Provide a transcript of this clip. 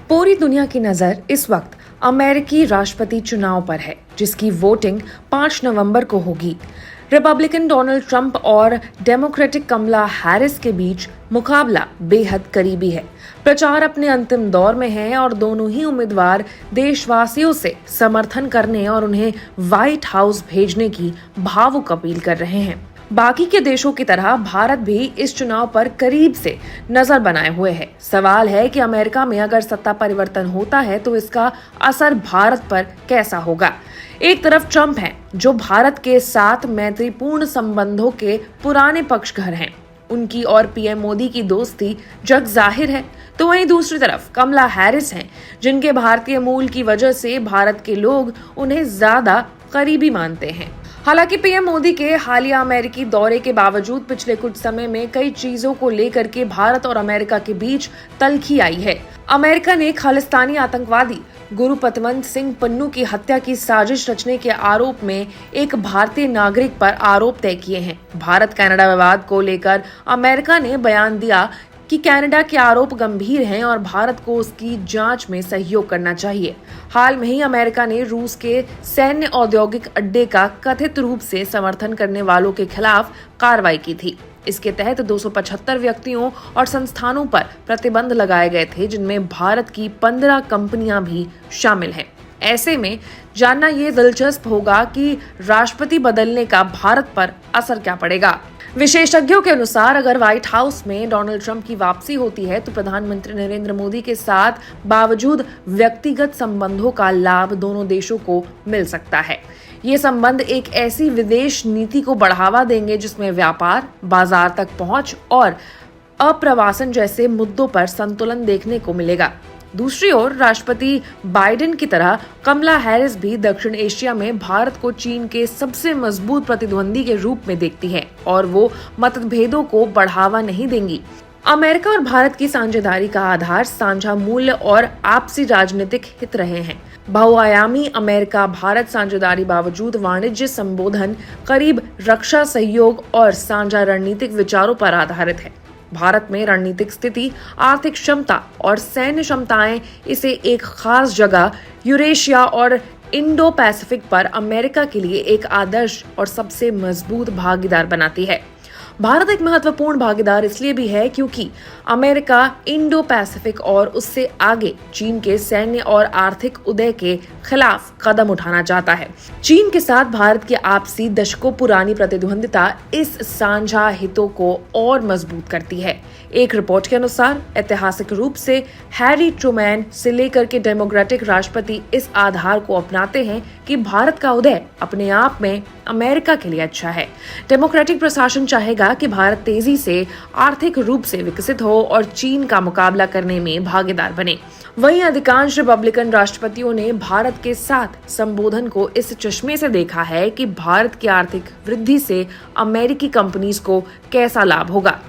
पूरी दुनिया की नजर इस वक्त अमेरिकी राष्ट्रपति चुनाव पर है, जिसकी वोटिंग 5 नवंबर को होगी। रिपब्लिकन डोनाल्ड ट्रंप और डेमोक्रेटिक कमला हैरिस के बीच मुकाबला बेहद करीबी है। प्रचार अपने अंतिम दौर में है और दोनों ही उम्मीदवार देशवासियों से समर्थन करने और उन्हें व्हाइट हाउस भेजने की भावुक अपील कर रहे हैं। बाकी के देशों की तरह भारत भी इस चुनाव पर करीब से नजर बनाए हुए है। सवाल है कि अमेरिका में अगर सत्ता परिवर्तन होता है तो इसका असर भारत पर कैसा होगा। एक तरफ ट्रंप हैं, जो भारत के साथ मैत्रीपूर्ण संबंधों के पुराने पक्षधर हैं। उनकी और पीएम मोदी की दोस्ती जग जाहिर है। तो वहीं दूसरी तरफ कमला हैरिस हैं, जिनके भारतीय मूल की वजह से भारत के लोग उन्हें ज्यादा करीबी मानते हैं। हालांकि पीएम मोदी के हालिया अमेरिकी दौरे के बावजूद पिछले कुछ समय में कई चीजों को लेकर के भारत और अमेरिका के बीच तल्खी आई है। अमेरिका ने खालिस्तानी आतंकवादी गुरुपतवंत सिंह पन्नू की हत्या की साजिश रचने के आरोप में एक भारतीय नागरिक पर आरोप तय किए हैं। भारत कनाडा विवाद को लेकर अमेरिका ने बयान दिया कि कनाडा के आरोप गंभीर हैं और भारत को उसकी जांच में सहयोग करना चाहिए। हाल में ही अमेरिका ने रूस के सैन्य औद्योगिक अड्डे का कथित रूप से समर्थन करने वालों के खिलाफ कार्रवाई की थी। इसके तहत 275 व्यक्तियों और संस्थानों पर प्रतिबंध लगाए गए थे, जिनमें भारत की 15 कंपनियां भी शामिल हैं। ऐसे में जानना ये दिलचस्प होगा कि राष्ट्रपति बदलने का भारत पर असर क्या पड़ेगा। विशेषज्ञों के अनुसार अगर व्हाइट हाउस में डोनाल्ड ट्रंप की वापसी होती है तो प्रधानमंत्री नरेंद्र मोदी के साथ बावजूद व्यक्तिगत संबंधों का लाभ दोनों देशों को मिल सकता है। ये संबंध एक ऐसी विदेश नीति को बढ़ावा देंगे जिसमें व्यापार, बाजार तक पहुंच और अप्रवासन जैसे मुद्दों पर संतुलन देखने को मिलेगा। दूसरी ओर राष्ट्रपति बाइडेन की तरह कमला हैरिस भी दक्षिण एशिया में भारत को चीन के सबसे मजबूत प्रतिद्वंदी के रूप में देखती है और वो मतभेदों को बढ़ावा नहीं देंगी। अमेरिका और भारत की साझेदारी का आधार साझा मूल्य और आपसी राजनीतिक हित रहे हैं। बहुआयामी अमेरिका भारत साझेदारी बावजूद वाणिज्य संबोधन करीब रक्षा सहयोग और साझा रणनीतिक विचारों पर आधारित है। भारत में रणनीतिक स्थिति, आर्थिक क्षमता और सैन्य क्षमताएं इसे एक खास जगह यूरेशिया और इंडो पैसिफिक पर अमेरिका के लिए एक आदर्श और सबसे मजबूत भागीदार बनाती है। भारत एक महत्वपूर्ण भागीदार इसलिए भी है क्योंकि अमेरिका इंडो पैसिफिक और उससे आगे चीन के सैन्य और आर्थिक उदय के खिलाफ कदम उठाना चाहता है। चीन के साथ भारत की आपसी दशकों पुरानी प्रतिद्वंदिता इस साझा हितों को और मजबूत करती है। एक रिपोर्ट के अनुसार ऐतिहासिक रूप से हैरी ट्रूमैन से लेकर के डेमोक्रेटिक राष्ट्रपति इस आधार को अपनाते हैं कि भारत का उदय अपने आप में अमेरिका के लिए अच्छा है। डेमोक्रेटिक प्रशासन चाहेगा कि भारत तेजी से आर्थिक रूप से विकसित हो और चीन का मुकाबला करने में भागीदार बने। वहीं अधिकांश रिपब्लिकन राष्ट्रपतियों ने भारत के साथ संबोधन को इस चश्मे से देखा है कि भारत की आर्थिक वृद्धि से अमेरिकी कंपनीज को कैसा लाभ होगा।